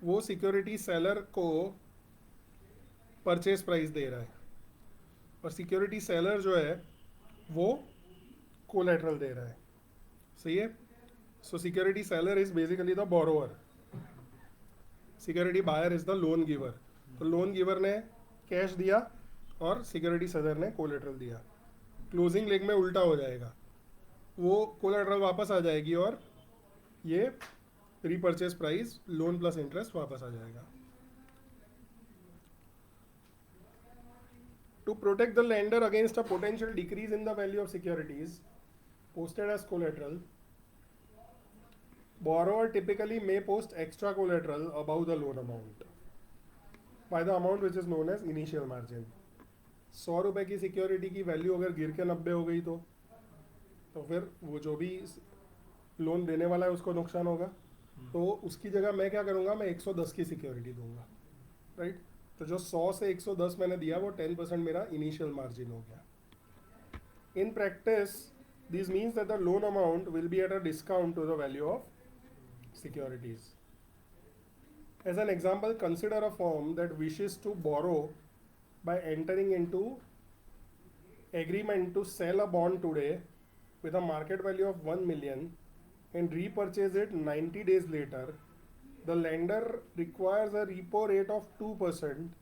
वो सिक्योरिटी सेलर को परचेज प्राइस दे रहा है, और सिक्योरिटी सेलर जो है वो कोलेटरल दे रहा है। सही है। So security seller is basically the borrower, security buyer is the loan giver. तो लोन गिवर ने कैश दिया और सिक्योरिटी सेलर ने कोलेटरल दिया। क्लोजिंग लेग में उल्टा हो जाएगा, वो कोलेटरल वापस आ जाएगी और ये repurchase price loan plus interest वापस आ जाएगा। To protect the lender against a potential decrease in the value of securities posted as collateral, borrower typically may post extra collateral above the loan amount by the amount which is known as initial margin. 100 रुपए की security की value अगर गिर के 90 हो गई तो फिर वो जो भी लोन देने वाला है उसको नुकसान होगा. तो उसकी जगह मैं क्या करूँगा, मैं 110 की सिक्योरिटी दूंगा, राइट. तो जो 100 से 110 मैंने दिया वो 10% मेरा इनिशियल मार्जिन हो गया. In practice this means that the loan amount will be at a discount to the value of securities. As an example, consider a firm that wishes to borrow by entering into agreement to sell a bond today with a market value of 1 million and repurchase it 90 days later. The lender requires a repo rate of 2%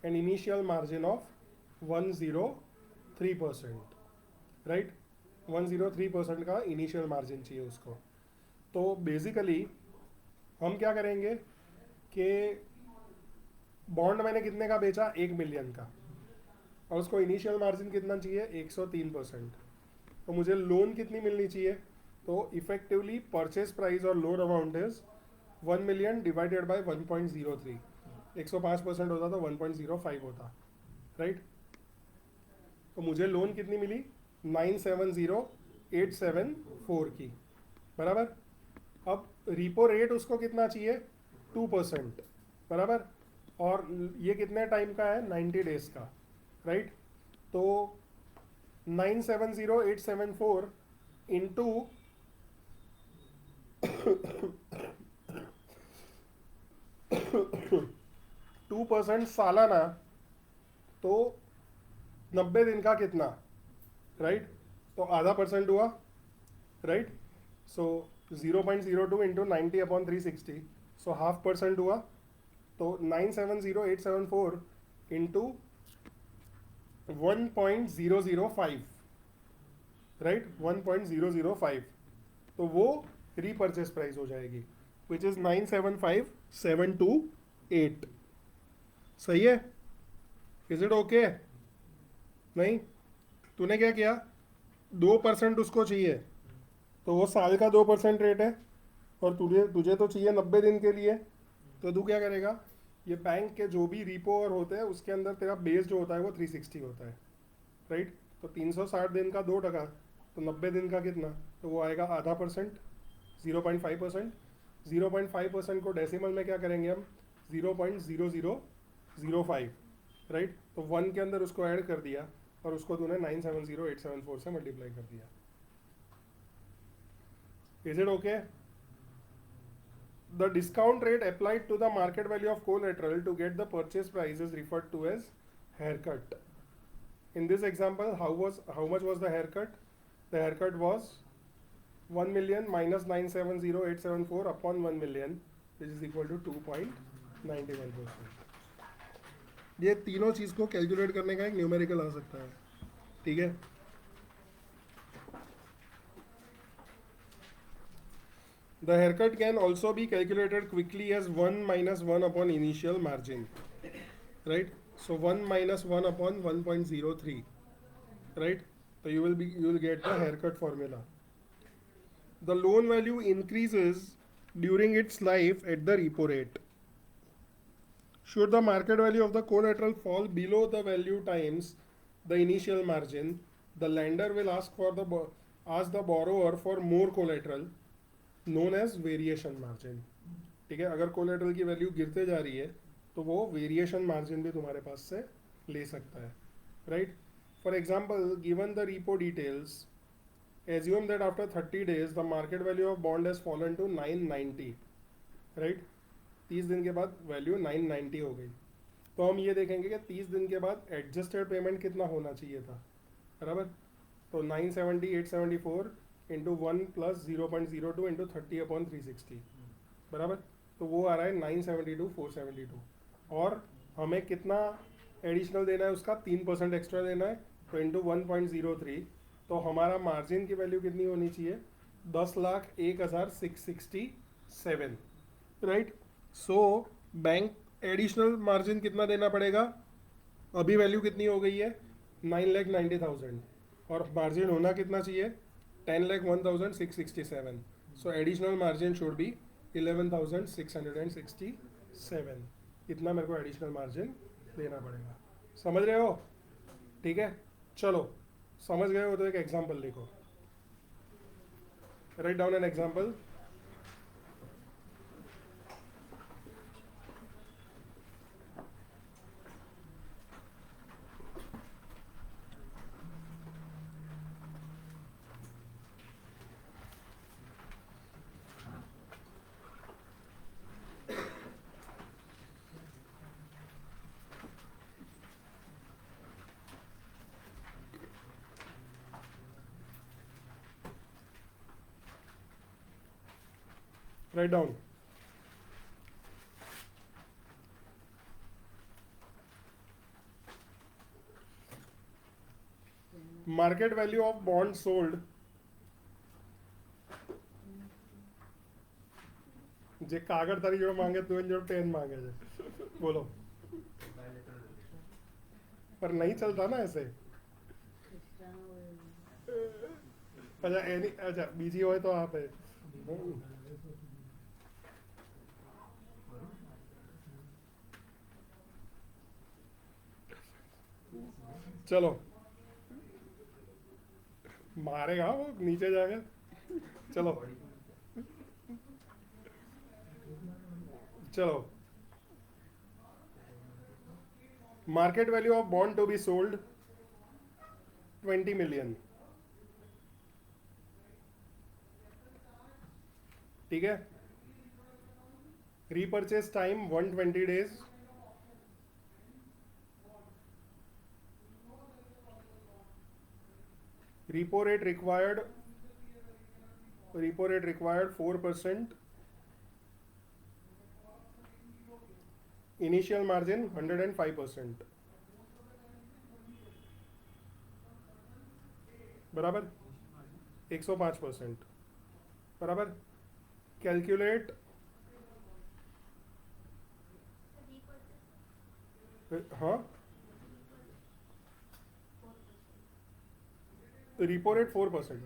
and initial margin of 103%, right? 103% का initial margin चाहिए उसको. तो basically हम क्या करेंगे कि bond मैंने कितने का बेचा, 1 मिलियन का, और उसको इनिशियल मार्जिन कितना चाहिए, 103%. तो मुझे लोन कितनी मिलनी चाहिए, तो इफेक्टिवली परचेज प्राइस और loan amount is 1 million divided bye 1.03. 105% होता तो 1.05 होता, राइट. तो मुझे लोन कितनी मिली, 970,874 की, बराबर. अब रिपो रेट उसको कितना चाहिए, 2%, बराबर. और ये कितने टाइम का है, 90 डेज का, राइट. तो 970,874 इंटू 2% सालाना, तो 90 दिन का कितना, राइट. तो आधा परसेंट हुआ, राइट. सो 0.02 इंटू 90 अपॉन 360, सो 0.5% हुआ. तो 970,874 इंटू 1.005, राइट, 1.005. तो वो रीपर्चेस प्राइस हो जाएगी विच इज 975,728. सही है, इज इट ओके. नहीं, तूने क्या किया, 2% उसको चाहिए, तो वो साल का 2% रेट है, और तुझे तो चाहिए 90 दिन के लिए. तो तू क्या करेगा, ये बैंक के जो भी रिपो और होते हैं उसके अंदर तेरा बेस जो होता है वो 360 होता है, राइट. तो 360 दिन का 2%, तो 90 दिन का कितना, तो वो आएगा आधा परसेंट, 0.5%. 0.5% को डेसिमल में क्या करेंगे हम, 0.0005, राइट. तो 1 के अंदर उसको ऐड कर दिया और उसको तूने 970,874 से मल्टीप्लाई कर दिया. Is it okay? The discount rate applied to the market value of collateral to get the purchase price is referred to as haircut. In this example, how much was the haircut? The haircut was 1 million minus 970,874 upon 1 million, which is equal to 2.91%. ये तीनों चीज को calculate करने का एक numerical आ सकता है, ठीक है. The haircut can also be calculated quickly as 1 minus 1 upon initial margin, right. So 1 minus 1 upon 1.03, right. So you will get the haircut formula. The loan value increases during its life at the repo rate. Should the market value of the collateral fall below the value times the initial margin, the lender will ask the borrower for more collateral, known as variation margin. ठीक है, अगर collateral की value गिरते जा रही है तो वो वेरिएशन मार्जिन भी तुम्हारे पास से ले सकता है, right. For example, given the repo details, assume that after 30 days the market value of bond has fallen to 990, right. 30 दिन के बाद वैल्यू 990 हो गई. तो हम ये देखेंगे कि 30 दिन के बाद एडजस्टेड पेमेंट कितना होना चाहिए था, बराबर. तो 970,874 इंटू 1 प्लस 0.02 इंटू 30 अपॉन 360, बराबर. तो वो आ रहा है 972,472. और हमें कितना एडिशनल देना है, उसका 3% एक्स्ट्रा देना है, तो इंटू 1.03. तो हमारा मार्जिन की वैल्यू कितनी होनी चाहिए, 10,01,667, right. So bank additional margin कितना देना पड़ेगा, अभी वैल्यू कितनी हो गई है, 9,90,000 और मार्जिन होना कितना चाहिए 10,01,667 सो एडिशनल मार्जिन शुड बी 11,667 इतना मेरे को एडिशनल मार्जिन देना पड़ेगा समझ रहे हो ठीक है चलो समझ गए हो तो एक एग्जांपल लिखो write down an example write down market value of bond sold જે કાગળ તારી જોડે માંગે તું એની જોડે પેન માંગે છે બોલો बायोलेटरल रिलेशन पर नहीं चलता ना ऐसे अच्छा एनी अच्छा बीजी હોય તો આપે चलो मारेगा वो नीचे जाके चलो चलो market value of bond to be sold 20 million ठीक है repurchase time 120 days repo rate required 4% initial margin 105% बराबर 105% बराबर कैलकुलेट हाँ repo rate 4%.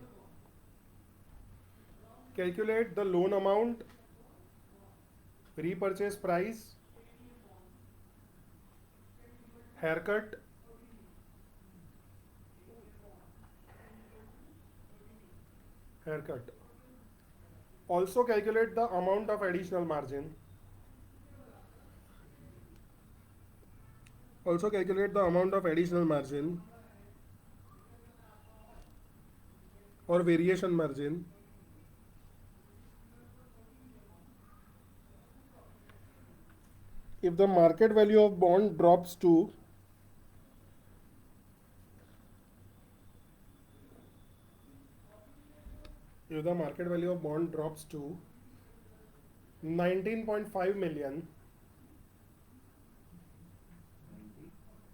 Calculate the loan amount, repurchase price, haircut, also calculate the amount of additional margin. Also calculate the amount of additional margin or variation margin if the market value of bond drops to if the market value of bond drops to 19.5 million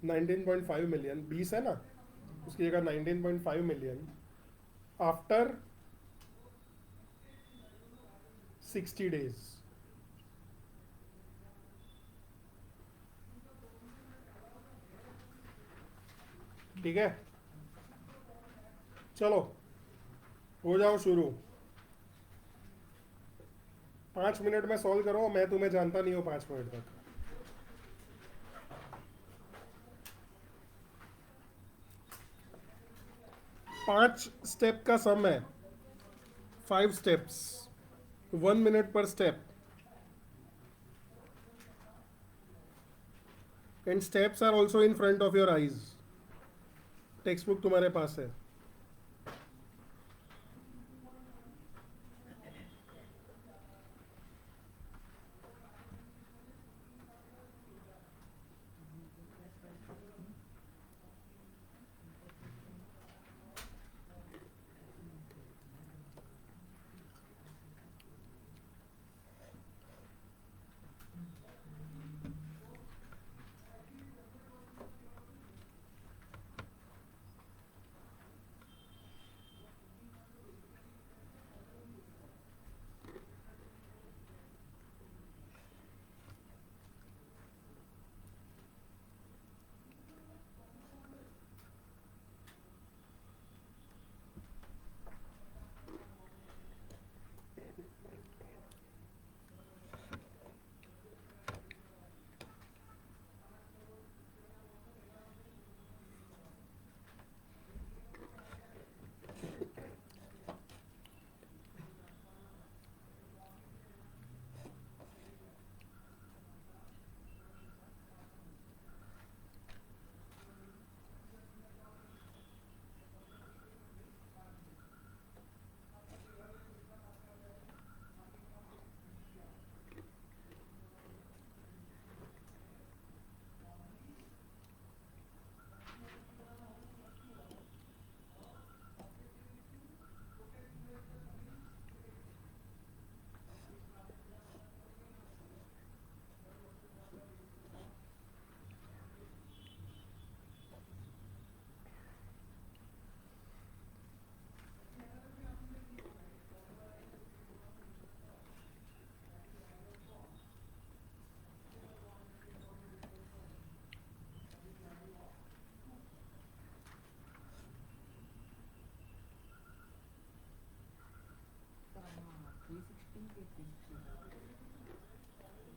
19.5 million 20 है ना उसकी जगह 19.5 million after 60 days ठीक है चलो हो जाओ शुरू 5 मिनट में सॉल्व करो मैं तुम्हें जानता नहीं हूँ 5 मिनट तक पांच स्टेप का सम है 5 स्टेप्स 1 मिनट पर step and steps are also in front of your eyes textbook तुम्हारे पास है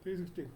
360.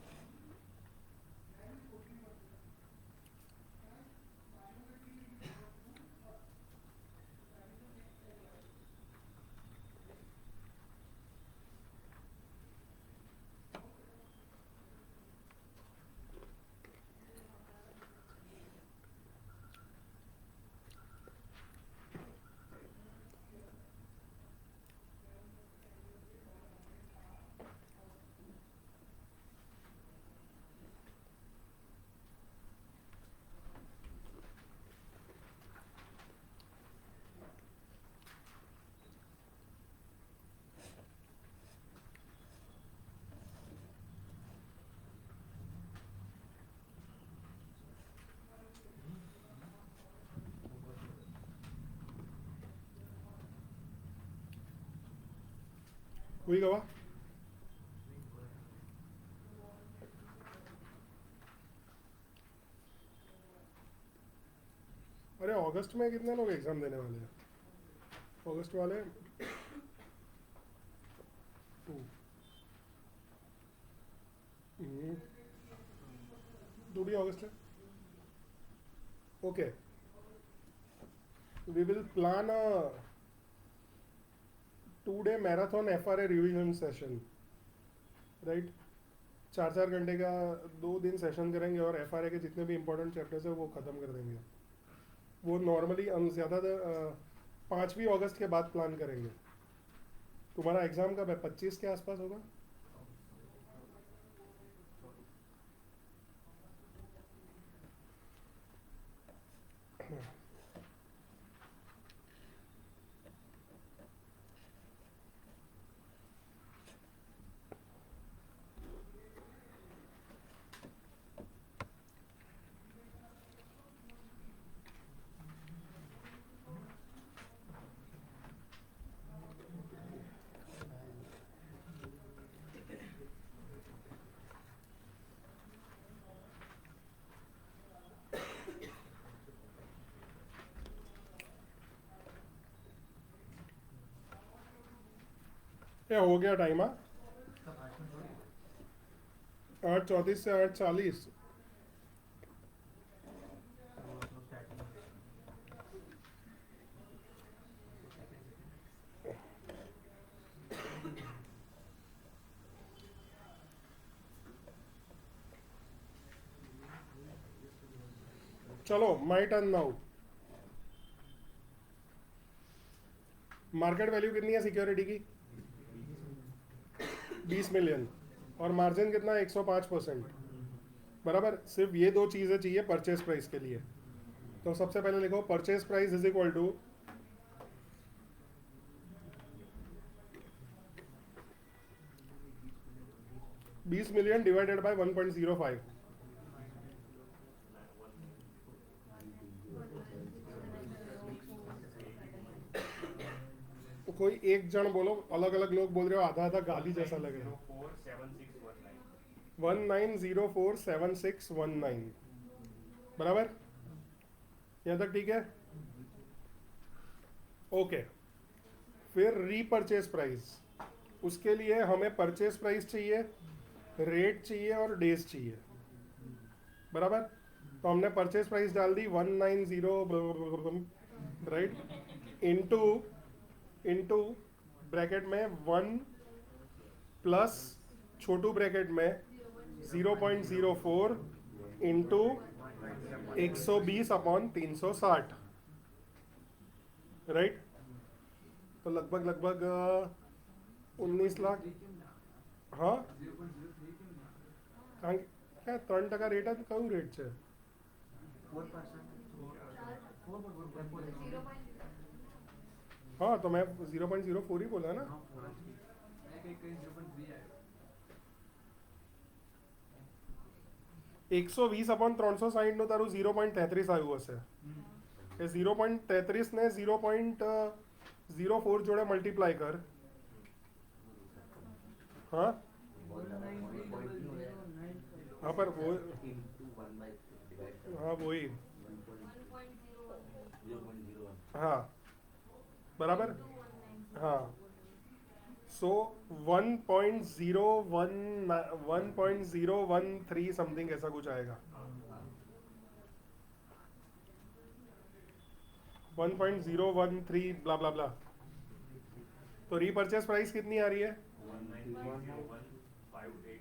हुई गवा. अरे अगस्त में कितने लोग एग्जाम देने वाले हैं? अगस्त वाले 2. 2 भी अगस्त है. Okay. We will plan a 2-day marathon FRA revision session. Right? 4 घंटे का 2 दिन सेशन करेंगे और FRA के जितने भी इम्पोर्टेंट चैप्टर्स है वो ख़त्म कर देंगे. वो नॉर्मली हम ज़्यादा 5वीं अगस्त के बाद प्लान करेंगे. तुम्हारा एग्ज़ाम कब है? 25 के आसपास होगा. क्या हो गया टाइम? 8:34 से 8:40. चलो my turn now. Market value कितनी है सिक्योरिटी की? 20 मिलियन. और मार्जिन कितना है? 105%. बराबर. सिर्फ ये 2 चीज़ें चाहिए परचेज प्राइस के लिए. तो सबसे पहले लिखो purchase price is equal to 20 million divided by 1.05. तो कोई एक जन बोलो, अलग अलग लोग बोल रहे हो, आधा आधा गाली जैसा लग रहा है. 19047619. बराबर. यहाँ तक ठीक है? ओके. फिर रीपरचेज प्राइस. उसके लिए हमें परचेज प्राइस चाहिए, रेट चाहिए और डेज चाहिए. बराबर. तो हमने परचेज प्राइस डाल दी 190 राइट इनटू ब्रैकेट में 1 प्लस छोटू ब्रैकेट में 0.04 इंटू 120/360. राइट. तो लगभग 19 लाख. हाँ क्या 3% रेट है? तो कौन रेट છે? हाँ तो मैं 0.04 ही बोला ना. एक 120/360 નું તારું 0.33 આવ્યું હશે. એ 0.33 ને 0.04 જોડે મલ્ટીપ્લાય કર. हाँ हाँ पर वो हाँ वही. हाँ बराबर. हाँ सो 1.013 समथिंग ऐसा कुछ आएगा. 1.013 ब्ला ब्ला ब्ला. तो रीपर्चेस प्राइस कितनी आ रही है? 19,301.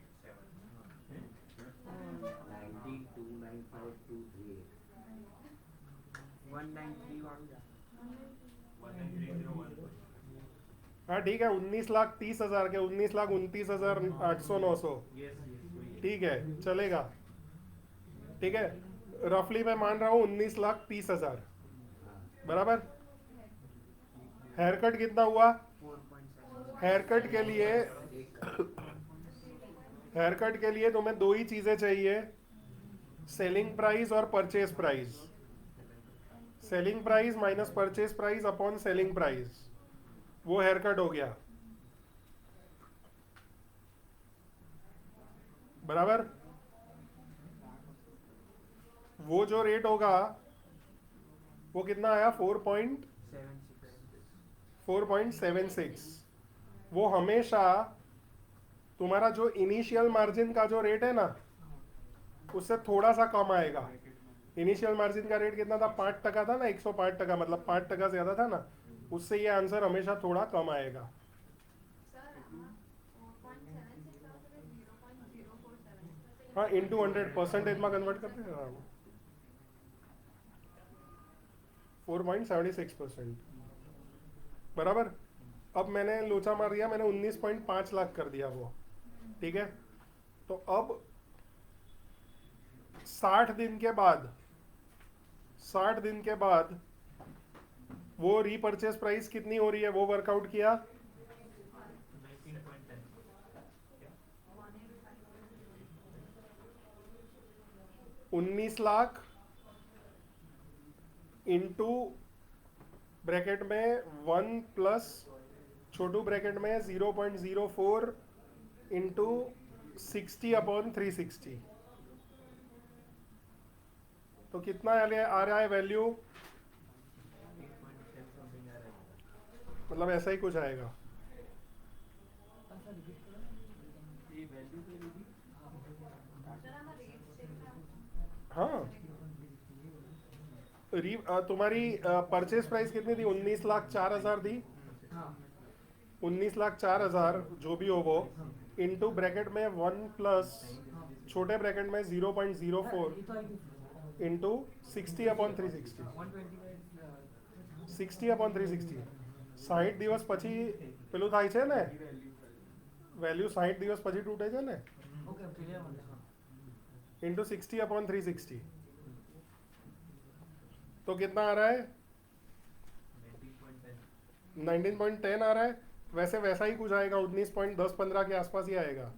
हाँ ठीक है, 19,30,000 के 19,29,800-900. ठीक है, चलेगा. ठीक है, रफली मैं मान रहा हूँ 19,30,000. बराबर. हेयर कट कितना हुआ? हेयर कट के लिए तुम्हें दो ही चीजें चाहिए, सेलिंग प्राइस और purchase price. Selling price minus purchase price upon selling price, वो हेयर कट हो गया. बराबर. वो जो रेट होगा वो कितना आया? 4.76. वो हमेशा तुम्हारा जो इनिशियल मार्जिन का जो रेट है ना, उससे थोड़ा सा कम आएगा. इनिशियल मार्जिन का रेट कितना था? 5% था ना, 105%, मतलब 5% ज्यादा था ना. उससे ये आंसर हमेशा थोड़ा कम आएगा. हाँ, इंटू 100% में कन्वर्ट करते हैं. हाँ, 4.76%. बराबर. अब मैंने लोचा मार दिया, मैंने 19.5 लाख कर दिया वो. ठीक है, तो अब 60 दिन के बाद वो रीपर्चेस प्राइस कितनी हो रही है वो वर्कआउट किया. 19 लाख इंटू ब्रैकेट में 1 प्लस छोटू ब्रैकेट में 0.04 इंटू 60/360. तो कितना आ रहा है वैल्यू? मतलब ऐसा ही कुछ आएगा. हाँ, तुम्हारी परचेज प्राइस कितनी थी? 19,04,000 थी. 19,04,000 जो भी हो वो, इंटू ब्रैकेट में 1 प्लस छोटे ब्रैकेट में 0.04 इंटू 60/360. 60/360. 60 દિવસ પછી પેલું થાય છે ને, વેલ્યુ 60 દિવસ પછી તૂટે છે ને, इंटू 60/360. तो कितना आ रहा है? 19.10 आ रहा है. वैसे वैसा ही कुछ आएगा, 19.10-15 के आसपास ही आएगा.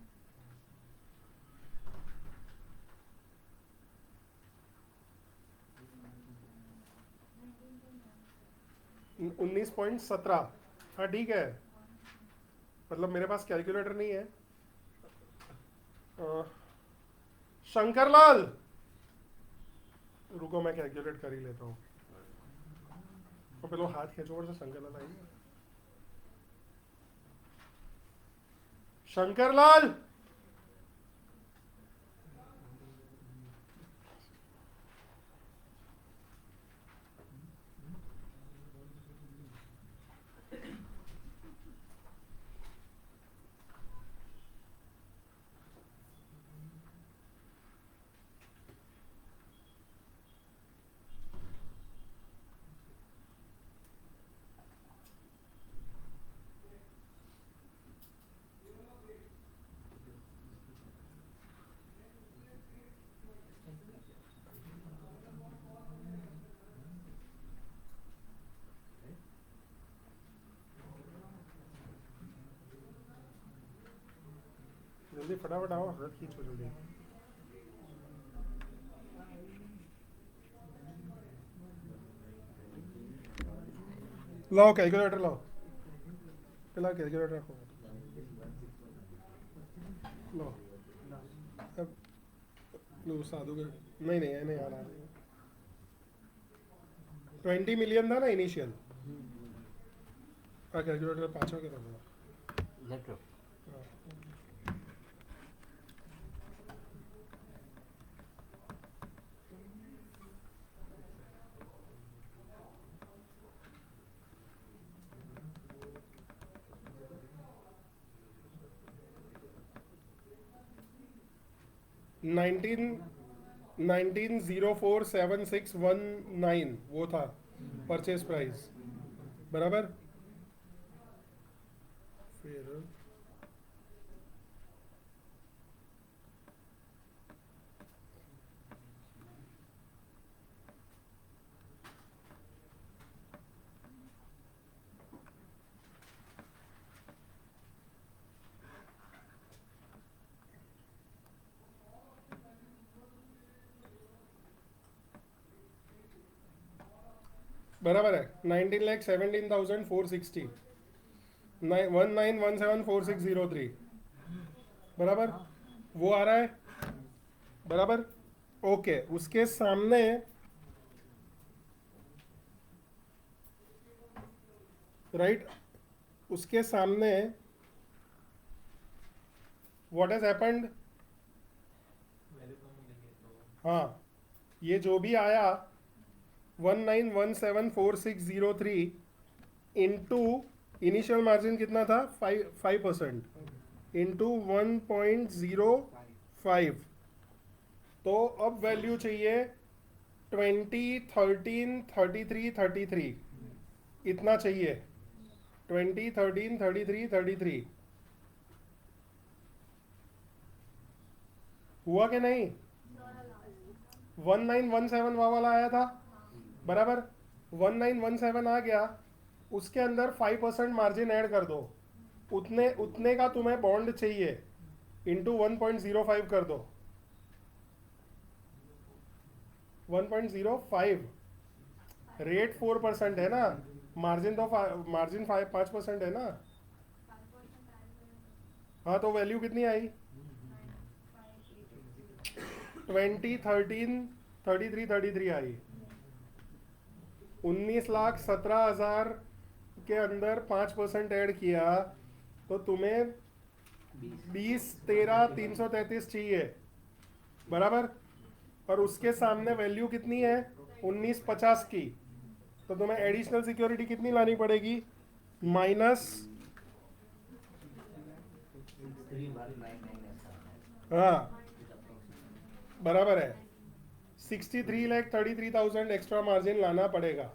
$19.17. हाँ ठीक है, मतलब मेरे पास कैलकुलेटर नहीं है. शंकरलाल, रुको मैं कैलकुलेट कर ही लेता हूँ. तो पेलो हाथ खेचो से शंकरलाल आएगा. शंकरलाल, जल्दी फटाफट आओ, हाथ खींचो जल्दी. लाओ कैलकुलेटर लाओ, पहला कैलकुलेटर रखो. लो अब लो साधु के नहीं नहीं नहीं आ रहा. 20 मिलियन था ना इनिशियल. हाँ कैलकुलेटर पाँचों के था. लेटर नाइनटीन 19047619 वो था परचेज प्राइस, बराबर। फिर बराबर है 19,17,460 19174603 बराबर, वो आ रहा है, बराबर। ओके, उसके सामने राइट, उसके सामने व्हाट हैज हैपेंड, वैल्यू कम हो गई है तो हाँ, ये जो भी आया 19174603 इंटू इनिशियल मार्जिन कितना था 5% इंटू 1.05, तो अब वैल्यू चाहिए 20133333 इतना चाहिए 20133333 हुआ कि नहीं। 1917 वाला आया था, बराबर। 1917 आ गया, उसके अंदर 5% मार्जिन ऐड कर दो, उतने उतने का तुम्हें बॉन्ड चाहिए, इंटू 1.05 कर दो, 1.05, रेट 4% है ना, मार्जिन तो मार्जिन 5% है ना। हाँ, तो वैल्यू कितनी आई 20133333 आई। 19,17,000 के अंदर 5% ऐड किया तो तुम्हें 20,13,333 चाहिए, बराबर। और उसके सामने वैल्यू कितनी है 19,50 की, तो तुम्हें एडिशनल सिक्योरिटी कितनी लानी पड़ेगी माइनस, 3,199 हाँ बराबर है 63,33,000 एक्स्ट्रा मार्जिन लाना पड़ेगा।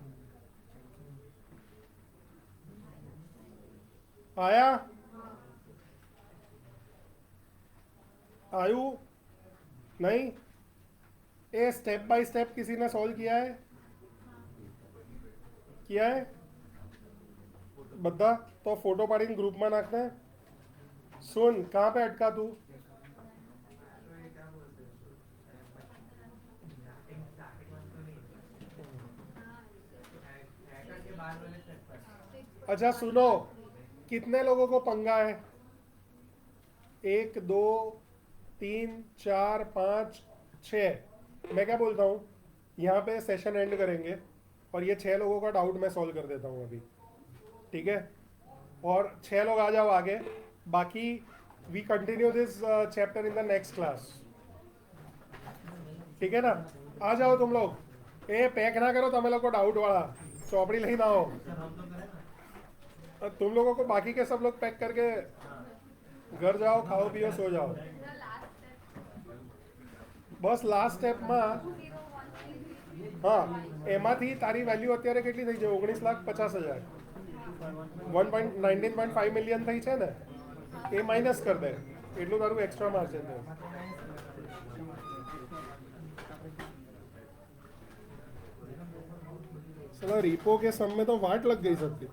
आया आयु नहीं, ए स्टेप बाय स्टेप किसी ने सॉल्व किया है, किया है बद्दा, तो फोटो पाड़ी ग्रुप में नाखते हैं। सुन, कहाँ पे अटका तू, तो ये क्या बोलते हैं उसको स्टार्टिंग वन तो नहीं हैकर के बाद वाले स्टेप पर अच्छा सुनो, कितने लोगों को पंगा है, 1 2 3 4 5 6, मैं क्या बोलता हूँ, यहाँ पे सेशन एंड करेंगे और ये 6 लोगों का डाउट मैं सॉल्व कर देता हूँ अभी, ठीक है। और 6 लोग आ जाओ आगे, बाकी we continue this chapter in the next class, ठीक है ना। आ जाओ तुम लोग, ए पैक ना करो તમે લોકો डाउट वाला चौपड़ी नहीं ना हो, सर हम तो करें ना तुम लोगों को बाकी के सब लोग पैक करके घर जाओ, खाओ पियो सो जाओ। बस लास्ट स्टेपમાં હા, એમાંથી તારી વેલ્યુ અત્યારે કેટલી થઈ છે 19,50,000, 19.5 મિલિયન થઈ છે ને, એ માઇનસ કર દે, એટલું તારું એક્સ્ટ્રા માર્જિન છે। चलो रिपो के सम में तो वाट लग गई सबकी।